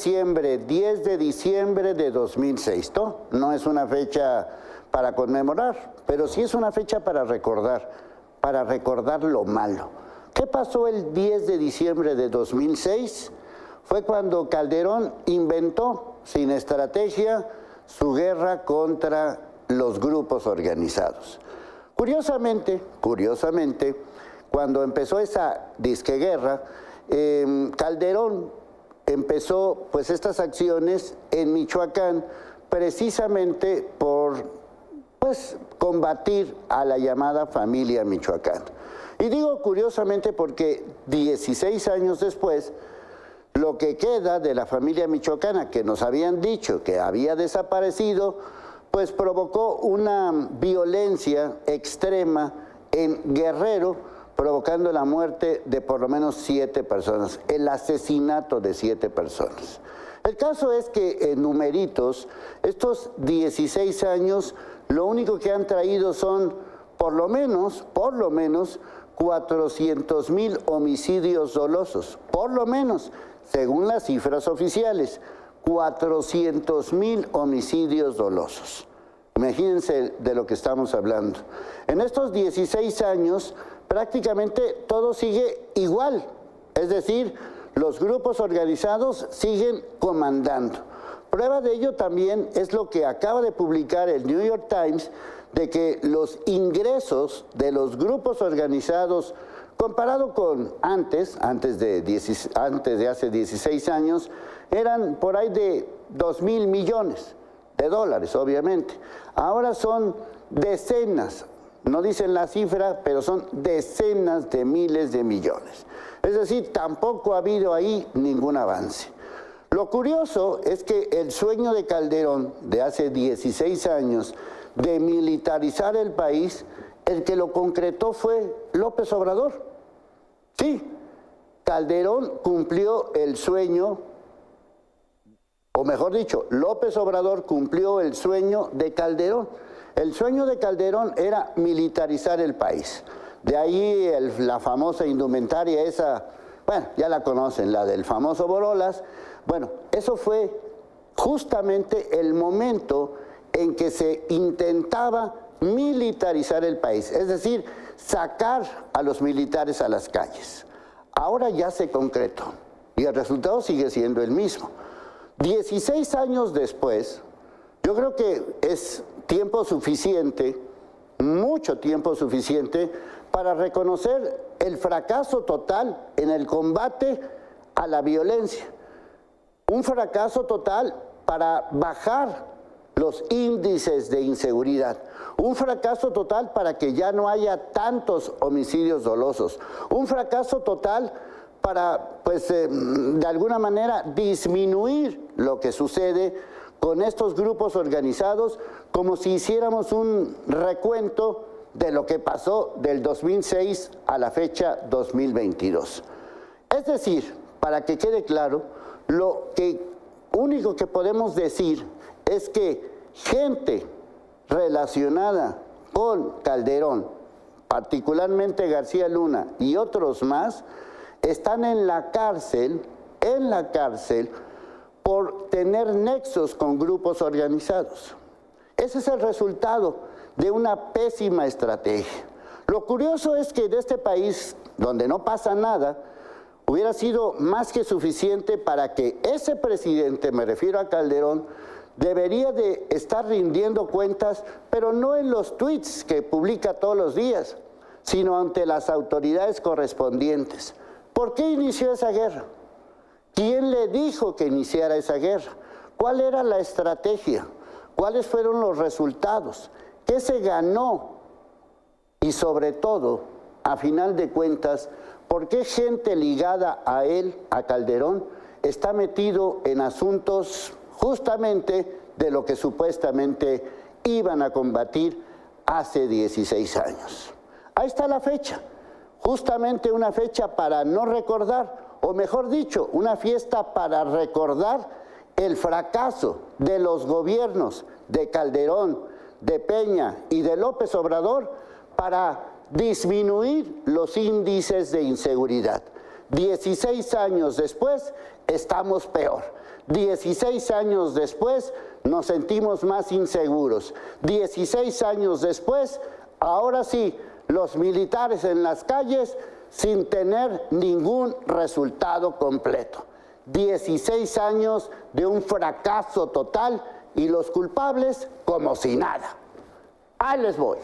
diciembre, 10 de diciembre de 2006. No es una fecha para conmemorar, pero sí es una fecha para recordar lo malo. ¿Qué pasó el 10 de diciembre de 2006? Fue cuando Calderón inventó, sin estrategia, su guerra contra los grupos organizados. Curiosamente, cuando empezó esa disqueguerra, Calderón empezó pues estas acciones en Michoacán precisamente por combatir a la llamada familia Michoacán. Y digo curiosamente porque 16 años después, lo que queda de la familia michoacana, que nos habían dicho que había desaparecido, pues provocó una violencia extrema en Guerrero, provocando la muerte de por lo menos 7 personas, el asesinato de 7 personas. El caso es que en numeritos, estos 16 años, lo único que han traído son por lo menos 400,000 homicidios dolosos, por lo menos, según las cifras oficiales, 400,000 homicidios dolosos. Imagínense de lo que estamos hablando. En estos 16 años, prácticamente todo sigue igual, es decir, los grupos organizados siguen comandando. Prueba de ello también es lo que acaba de publicar el New York Times, de que los ingresos de los grupos organizados, comparado con antes de hace 16 años, eran por ahí de 2,000 millones de dólares, obviamente. Ahora son decenas, no dicen la cifra, pero son decenas de miles de millones. Es decir, tampoco ha habido ahí ningún avance. Lo curioso es que el sueño de Calderón de hace 16 años de militarizar el país, el que lo concretó fue López Obrador. Sí, Calderón cumplió el sueño, o mejor dicho, López Obrador cumplió el sueño de Calderón. El sueño de Calderón era militarizar el país. De ahí la famosa indumentaria esa, bueno, ya la conocen, la del famoso Borolas. Bueno, eso fue justamente el momento en que se intentaba militarizar el país, es decir, sacar a los militares a las calles. Ahora ya se concretó y el resultado sigue siendo el mismo. 16 años después, yo creo que es tiempo suficiente, mucho tiempo suficiente, para reconocer el fracaso total en el combate a la violencia. Un fracaso total para bajar los índices de inseguridad. Un fracaso total para que ya no haya tantos homicidios dolosos. Un fracaso total para, de alguna manera, disminuir lo que sucede con estos grupos organizados, como si hiciéramos un recuento de lo que pasó del 2006 a la fecha 2022. Es decir, para que quede claro, lo único que podemos decir es que gente relacionada con Calderón, particularmente García Luna y otros más, están en la cárcel por tener nexos con grupos organizados. Ese es el resultado de una pésima estrategia. Lo curioso es que en este país, donde no pasa nada, hubiera sido más que suficiente para que ese presidente, me refiero a Calderón, debería de estar rindiendo cuentas, pero no en los tweets que publica todos los días, sino ante las autoridades correspondientes. ¿Por qué inició esa guerra? ¿Quién le dijo que iniciara esa guerra? ¿Cuál era la estrategia? ¿Cuáles fueron los resultados? ¿Qué se ganó? Y sobre todo, a final de cuentas, ¿por qué gente ligada a él, a Calderón, está metido en asuntos justamente de lo que supuestamente iban a combatir hace 16 años? Ahí está la fecha, justamente una fecha para no recordar, o mejor dicho, una fiesta para recordar el fracaso de los gobiernos de Calderón, de Peña y de López Obrador para disminuir los índices de inseguridad. 16 años después estamos peor. 16 años después nos sentimos más inseguros. 16 años después, ahora sí, los militares en las calles sin tener ningún resultado completo. 16 años de un fracaso total y los culpables como si nada. Ahí les voy.